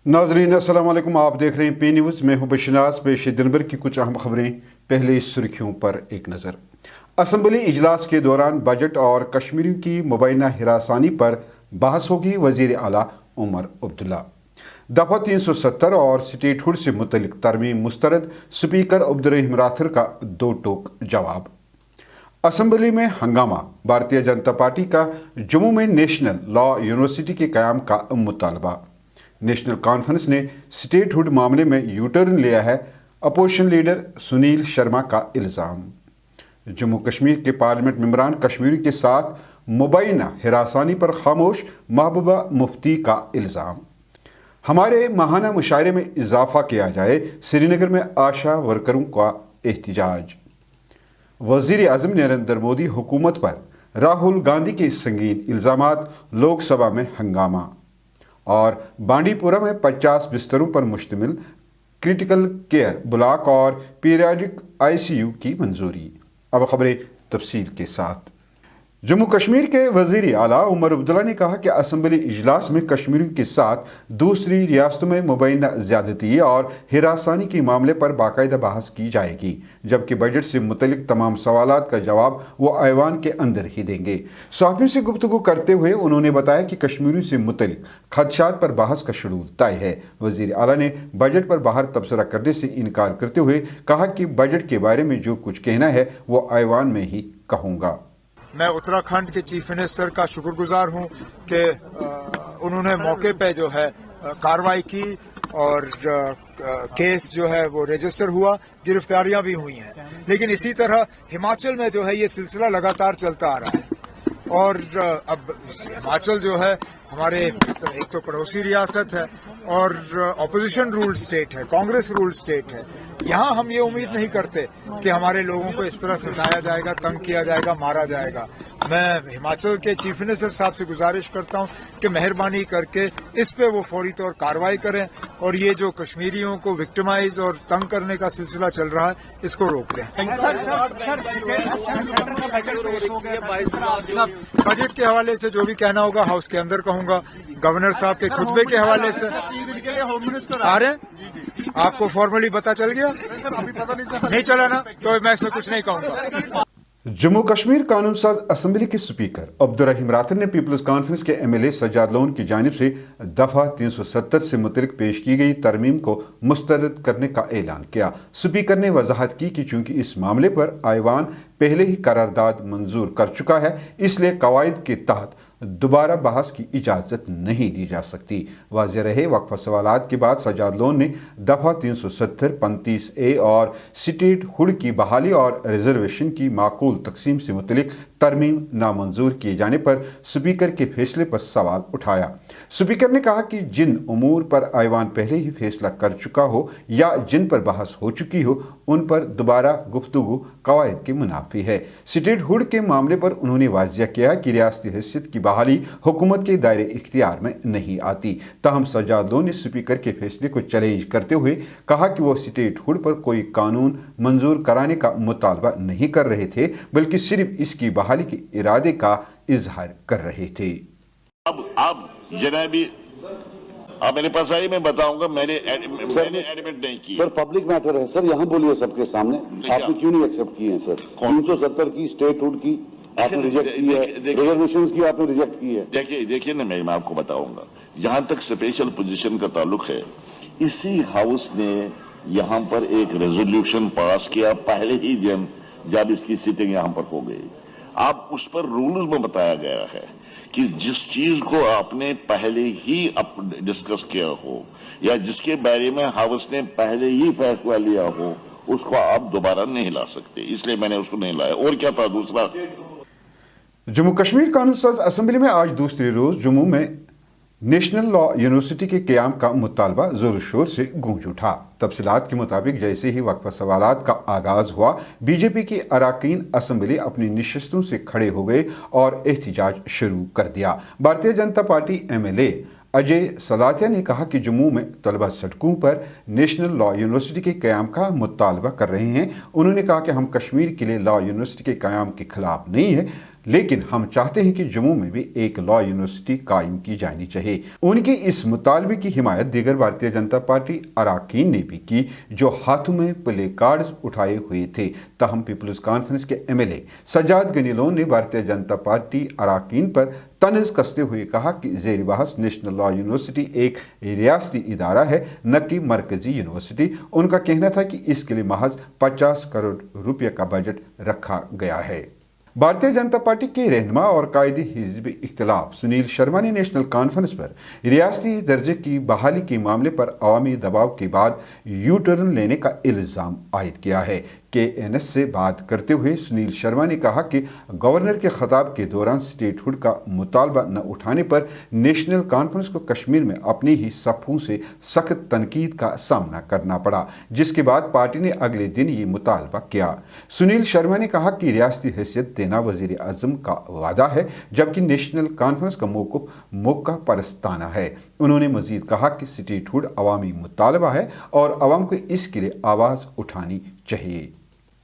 नाजरीन अस्सलाम वालेकुम। आप देख रहे हैं पी न्यूज़। मैं हूं बशनाज। पेश दिन भर की कुछ अहम खबरें। पहले सुर्खियों पर एक नज़र। असम्बली इजलास के दौरान बजट और कश्मीरियों की मुबैना हिरासानी पर बहस होगी। वज़ीर आला उमर अब्दुल्ला। दफ़ा 370 और स्टेटहुड से मुतल्लिक तरमीम मुस्तरद। स्पीकर अब्दुर्रहीम राथर का दो टोक जवाब। असम्बली में हंगामा। भारतीय जनता पार्टी का जम्मू में नेशनल लॉ यूनिवर्सिटी के क़याम का मुतालबा। नेशनल कॉन्फ्रेंस ने स्टेटहुड मामले में यू टर्न लिया है। अपोजिशन लीडर सुनील शर्मा का इल्ज़ाम। जम्मू कश्मीर के पार्लियामेंट मेंबरान कश्मीरियों के साथ मुबैना हिरासानी पर खामोश। महबूबा मुफ्ती का इल्ज़ाम। हमारे माहाना मुशायरे में इजाफा किया जाए। श्रीनगर में आशा वर्करों का एहतजाज। वज़ीर आज़म नरेंद्र मोदी हुकूमत पर राहुल गांधी के संगीन इल्ज़ामात। लोकसभा में हंगामा। और बांडीपुरा में 50 बिस्तरों पर मुश्तमिल क्रिटिकल केयर ब्लॉक और पीरियाडिक ICU की मंजूरी। अब खबरें तफसील के साथ। जम्मू कश्मीर के वज़ीर आला उमर अब्दुल्ला ने कहा कि असम्बली इजलास में कश्मीरियों के साथ दूसरी रियासतों में मुबैना ज़्यादती और हिरासानी के मामले पर बाकायदा बहस की जाएगी, जबकि बजट से मुतल्लिक तमाम सवालात का जवाब वो ऐवान के अंदर ही देंगे। सहाफ़ियों से गुफ्तगू करते हुए उन्होंने बताया कि कश्मीरियों से मुतल्लिक खदशात पर बहस का शेड्यूल तय है। वज़ीर आला ने बजट पर बाहर तबसरा करने से इनकार करते हुए कहा कि बजट के बारे में जो कुछ कहना है वो ऐवान में ही कहूँगा। मैं उत्तराखंड के चीफ मिनिस्टर का शुक्रगुजार हूं कि उन्होंने मौके पे जो है कार्रवाई की और केस जो है वो रजिस्टर हुआ, गिरफ्तारियां भी हुई हैं। लेकिन इसी तरह हिमाचल में जो है ये सिलसिला लगातार चलता आ रहा है और अब हिमाचल जो है हमारे एक तो पड़ोसी रियासत है और ऑपोजिशन रूल स्टेट है, कांग्रेस रूल स्टेट है। यहाँ हम ये उम्मीद नहीं करते कि हमारे लोगों को इस तरह सताया जाएगा, तंग किया जाएगा, मारा जाएगा। मैं हिमाचल के चीफ मिनिस्टर साहब से गुजारिश करता हूँ कि मेहरबानी करके इस पे वो फौरी तौर कार्रवाई करें और ये जो कश्मीरियों को विक्टिमाइज और तंग करने का सिलसिला चल रहा है इसको रोक दें। बजट के हवाले से जो भी कहना होगा हाउस के अंदर कहूंगा। गवर्नर साहब के खुतबे के हवाले से आ रहे हैं, आपको फॉर्मली पता चल गया? अभी पता नहीं चला ना, तो मैं इसमें कुछ नहीं कहूंगा। जम्मू कश्मीर कानून साज असम्बली के स्पीकर अब्दुर्रहीम राथर ने पीपल्स कॉन्फ्रेंस के MLA सज्जाद लोन की जानिब से दफ़ा 370 से मुतल्लिक पेश की गई तरमीम को मुस्तरद करने का ऐलान किया। स्पीकर ने वजाहत की कि चूंकि इस मामले पर ऐवान पहले ही करारदाद मंजूर कर चुका है, इसलिए कवायद के तहत दोबारा बहस की इजाज़त नहीं दी जा सकती। वाज़ेह रहे वक्फा सवालात के बाद सज्जाद लोन ने दफ़ा 370, 35A और स्टेटहुड की बहाली और रिजर्वेशन की माकूल तकसीम से मुतल्लिक तरमीम नामंजूर किए जाने पर स्पीकर के फैसले पर सवाल उठाया। स्पीकर ने कहा कि जिन उमूर पर ऐवान पहले ही फैसला कर चुका हो या जिन पर बहस हो चुकी हो, उन पर दोबारा गुफ्तगू कवायद के मुनाफी है। स्टेटहुड के मामले पर उन्होंने वाज़ेह किया कि रियासती हैसियत की बहाली हुकूमत के दायरे इख्तियार में नहीं आती। ताहम सज्जाद लोन ने स्पीकर के फैसले को चैलेंज करते हुए कहा कि वो स्टेटहुड पर कोई कानून मंजूर कराने का मुतालबा नहीं कर रहे थे, बल्कि सिर्फ इसकी बहाली के इरादे का इजहार कर रहे थे। अब आप जनाबी आप मेरे पास आइए, मैं बताऊंगा। मैंने एडमिट नहीं की। सर पब्लिक मैटर है सर, यहाँ बोलिए सबके सामने। आपने क्यों नहीं एक्सेप्ट किए हैं सर? 370 की स्टेटहुड की आपने रिजेक्ट की है, रिजर्वेशंस की आपने रिजेक्ट की है। देखिए ना, मैं आपको बताऊंगा। जहां तक स्पेशल पोजीशन का ताल्लुक है, इसी हाउस ने यहां पर एक रेजोल्यूशन पास किया पहले ही दिन जब इसकी सिटिंग यहां पर हो गई। आप उस पर रूल्स में बताया गया है कि जिस चीज को आपने पहले ही डिस्कस किया हो या जिसके बारे में हाउस ने पहले ही फैसला लिया हो, उसको आप दोबारा नहीं ला सकते। इसलिए मैंने उसको नहीं लाया। और क्या था दूसरा? जम्मू कश्मीर कानून साज असम्बली में आज दूसरे रोज जम्मू में नेशनल लॉ यूनिवर्सिटी के क़याम का मुतालबा जोर शोर से गूंज उठा। तफसीलात के मुताबिक जैसे ही वक्फा सवालात का आगाज़ हुआ, बीजेपी के अरकान असम्बली अपनी नशिस्तों से खड़े हो गए और एहतजाज शुरू कर दिया। भारतीय जनता पार्टी MLA अजय सलातिया ने कहा कि जम्मू में तलबा सड़कों पर नेशनल लॉ यूनिवर्सिटी के क़याम का मुतालबा कर रहे हैं। उन्होंने कहा कि हम कश्मीर के लिए लॉ यूनिवर्सिटी के क़याम के खिलाफ नहीं है, लेकिन हम चाहते हैं कि जम्मू में भी एक लॉ यूनिवर्सिटी कायम की जानी चाहिए। उनके इस मुतालबे की हिमायत दीगर भारतीय जनता पार्टी अरकान ने भी की जो हाथों में प्ले कार्ड्स उठाए हुए थे। ताहम पीपल्स कॉन्फ्रेंस के एमएलए सज्जाद गनी लोन ने भारतीय जनता पार्टी अरकान पर तंज कसते हुए कहा कि ज़ेर बहस नेशनल लॉ यूनिवर्सिटी एक रियासती इदारा है, न कि मरकजी यूनिवर्सिटी। उनका कहना था कि इसके लिए महज 50 करोड़ रुपये का बजट रखा गया है। भारतीय जनता पार्टी के रहनुमा और कायदी हिज़्ब इख्तिलाफ सुनील शर्मा ने नेशनल कॉन्फ्रेंस पर रियासती दर्जे की बहाली के मामले पर अवामी दबाव के बाद यू टर्न लेने का इल्ज़ाम आयद किया है। KNS से बात करते हुए सुनील शर्मा ने कहा कि गवर्नर के खिताब के दौरान स्टेटहुड का मुतालबा न उठाने पर नेशनल कॉन्फ्रेंस को कश्मीर में अपनी ही सफ़ों से सख्त तनकीद का सामना करना पड़ा, जिसके बाद पार्टी ने अगले दिन ये मुतालबा किया। सुनील शर्मा ने कहा कि रियासती हैसियत देना वज़ीर आज़म का वादा है, जबकि नेशनल कॉन्फ्रेंस का मौक़िफ़ मौका परस्ताना है। उन्होंने मज़ीद कहा कि स्टेटहुड अवामी मुतालबा है और अवाम को इसके लिए आवाज़ उठानी चाहिए।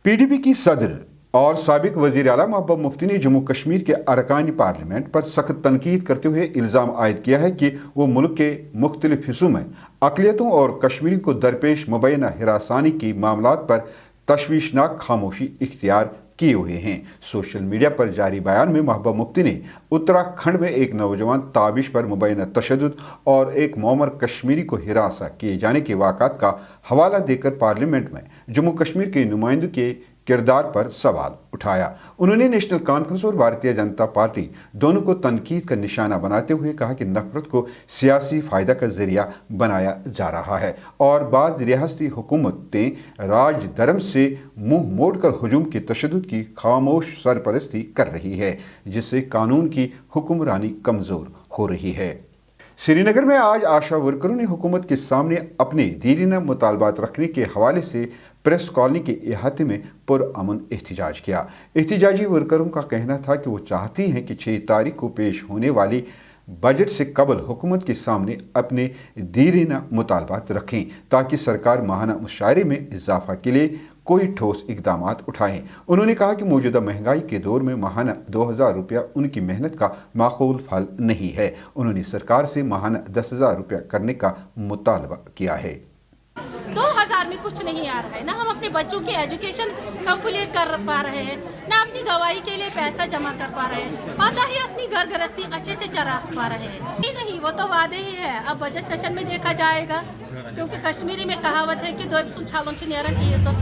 PDP की सदर और साबिक वज़ीर आला महबूब मुफ्ती ने जम्मू कश्मीर के अरकान पार्लियामेंट पर सख्त तनकीद करते हुए इल्ज़ाम आयद किया है कि वो मुल्क के मुख्तलिफ हिस्सों में अक़लियतों और कश्मीरियों को दरपेश मुबैना हिरासानी की मामलात पर तशवीशनाक खामोशी इख्तियार किए हुए हैं। सोशल मीडिया पर जारी बयान में महबूब मुफ्ती ने उत्तराखंड में एक नौजवान ताबिश पर मुबैना तशद्दुद और एक मौमर कश्मीरी को हिरासा किए जाने के वाक़ात का हवाला देकर पार्लियामेंट में जम्मू कश्मीर के नुमाइंदों के किरदार पर सवाल उठाया। उन्होंने नेशनल कॉन्फ्रेंस और भारतीय जनता पार्टी दोनों को तनकीद का निशाना बनाते हुए कहा कि नफरत को सियासी फ़ायदा का ज़रिया बनाया जा रहा है और बाज़ रियासती हुकूमतें राज धर्म से मुंह मोड़कर हुजूम की तशद्दुद की खामोश सरपरस्ती कर रही है, जिससे कानून की हुक्मरानी कमज़ोर हो रही है। श्रीनगर में आज आशा वर्करों ने हुकूमत के सामने अपने दीरीना मुतालबात रखने के हवाले से प्रेस कॉलोनी के अहाते में पुरअमन एहतजाज किया। एहतजाजी वर्करों का कहना था कि वो चाहती हैं कि 6 तारीख को पेश होने वाली बजट से कबल हुकूमत के सामने अपने दीरीना मुतालबात रखें ताकि सरकार माहाना मुशायरे में इजाफा के लिए कोई ठोस इकदाम उठाएं। उन्होंने कहा कि मौजूदा महंगाई के दौर में माहाना 2000 रुपया उनकी मेहनत का माकूल फल नहीं है। उन्होंने सरकार से माहाना 10,000 रुपया करने का मुतालबा किया है। 2000 में कुछ नहीं आ रहा है, ना हम अपने बच्चों की एजुकेशन कंप्लीट कर पा रहे हैं, ना अपनी दवाई के लिए पैसा जमा कर पा रहे हैं और ना ही अपनी घर गृहस्थी अच्छे से चला पा रहे हैं। नहीं, वो तो वादे ही है, अब बजट सेशन में देखा जाएगा, क्योंकि कश्मीरी में कहावत है कि दो सुछालों से नियरन की तो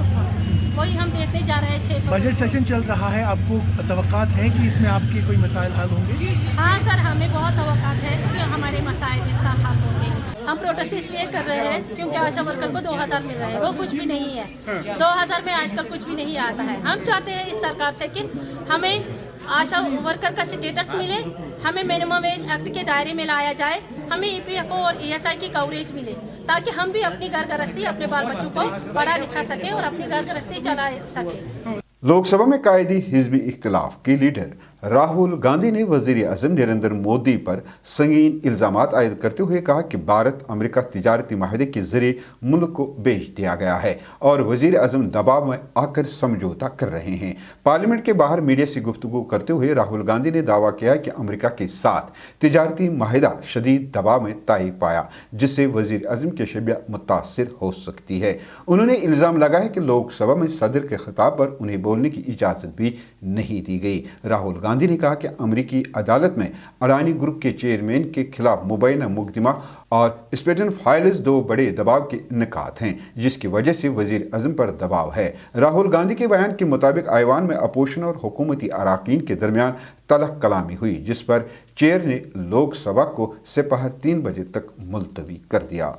वही हम देखने जा रहे थे। बजट सेशन चल रहा है, आपको तवक्कात है कि इसमें आपके कोई मसाइल हल होंगे? हाँ सर, हमें बहुत तवक्कात है कि हमारे मसाइल इस साल हल होंगे। हम प्रोटेस्ट इसलिए कर रहे हैं क्योंकि आशा वर्कर को 2000 मिल रहे हैं, वो कुछ भी नहीं है। 2000 में आजकल कुछ भी नहीं आता है। हम चाहते हैं इस सरकार से कि हमें आशा वर्कर का स्टेटस मिले, हमें मिनिमम वेज एक्ट के दायरे में लाया जाए, हमें EPFO और ESI की कवरेज मिले ताकि हम भी अपनी घर गृहस्थी, अपने बाल बच्चों को पढ़ा लिखा सके और अपनी घर गृहस्थी चला सके। लोकसभा में कायदी हिज़्बी इख्तिलाफ के लीडर राहुल गांधी ने वज़ीर आज़म नरेंद्र मोदी पर संगीन इल्ज़ामात आयद करते हुए कहा कि भारत अमेरिका तिजारती माहदे के ज़रिए मुल्क को बेच दिया गया है और वज़ीर आज़म दबाव में आकर समझौता कर रहे हैं। पार्लियामेंट के बाहर मीडिया से गुफ्तगू करते हुए राहुल गांधी ने दावा किया कि अमेरिका के साथ तिजारती माहिदा शदीद दबाव में तय पाया, जिससे वज़ीर आज़म की शबियत मुतासिर हो सकती है। उन्होंने इल्ज़ाम लगाया कि लोकसभा में सदर के खिताब पर उन्हें बोलने की इजाज़त भी नहीं दी गई। राहुल गांधी ने कहा कि अमेरिकी अदालत में अडानी ग्रुप के चेयरमैन के खिलाफ मुबैना मुकदमा और स्पेटन फाइल्स 2 बड़े दबाव के निकात हैं, जिसकी वजह से वज़ीर आज़म पर दबाव है। राहुल गांधी के बयान के मुताबिक ऐवान में अपोजिशन और हुकूमती अरकान के दरमियान तलख कलामी हुई, जिस पर चेयर ने लोकसभा को सपहर 3 बजे तक मुलतवी कर दिया।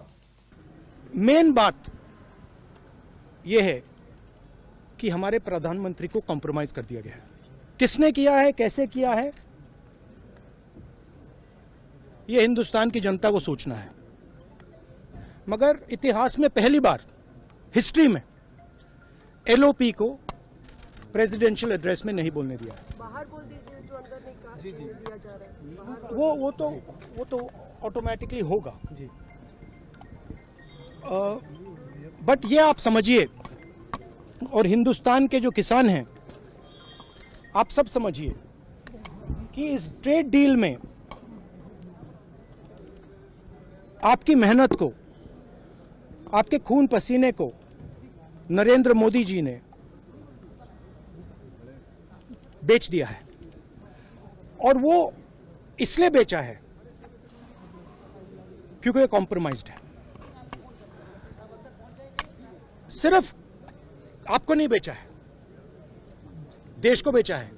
मेन बात यह है कि हमारे प्रधानमंत्री को कॉम्प्रोमाइज कर दिया गया है। किसने किया है, कैसे किया है, यह हिंदुस्तान की जनता को सोचना है। मगर इतिहास में पहली बार हिस्ट्री में LOP को प्रेसिडेंशियल एड्रेस में नहीं बोलने दिया। बाहर बोल दीजिए, जो अंदर नहीं कहा दिया जा रहा है, वो तो ऑटोमेटिकली होगा जी। बट ये आप समझिए, और हिंदुस्तान के जो किसान हैं आप सब समझिए, कि इस ट्रेड डील में आपकी मेहनत को, आपके खून पसीने को नरेंद्र मोदी जी ने बेच दिया है, और वो इसलिए बेचा है क्योंकि ये कॉम्प्रोमाइज्ड है। सिर्फ आपको नहीं बेचा है, देश को बेचा है।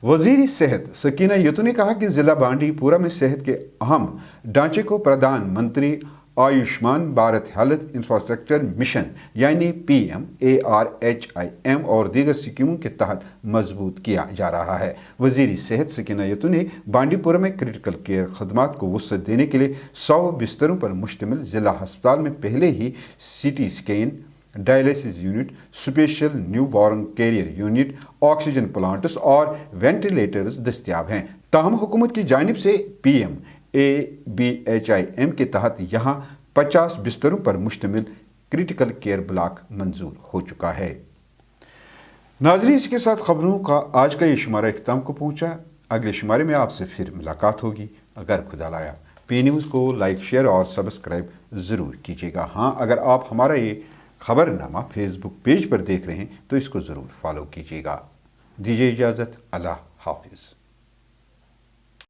वजीर सेहत सकीना यतू ने कहा कि जिला बांडीपुरा में सेहत के अहम ढांचे को प्रधानमंत्री Ayushman Bharat health infrastructure mission यानी PMARHIM और दीगर स्कीमों के तहत मजबूत किया जा रहा है। वजीर सेहत सकीना यतू ने बांडीपुरा में क्रिटिकल केयर खदमात को वसअत देने के लिए 100 बिस्तरों पर मुश्तमिल जिला अस्पताल में पहले ही CT scan, dialysis unit, special newborn career unit, oxygen plants और वेंटिलेटर्स दस्तियाब हैं। ताहम हुकूमत की जानिब से PMABHIM के तहत यहाँ 50 बिस्तरों पर मुश्तमिल क्रिटिकल केयर ब्लॉक मंजूर हो चुका है। नाज़रीन, इसके साथ खबरों का आज का ये शुमारा इख्तिताम को पहुँचा। अगले शुमारे में आपसे फिर मुलाकात होगी अगर खुदा लाया। P न्यूज़ को लाइक, शेयर और सब्सक्राइब ज़रूर कीजिएगा। हाँ, अगर आप हमारा ये खबरनामा फेसबुक पेज पर देख रहे हैं तो इसको ज़रूर फॉलो कीजिएगा। दीजिए इजाज़त। अल्लाह हाफिज़।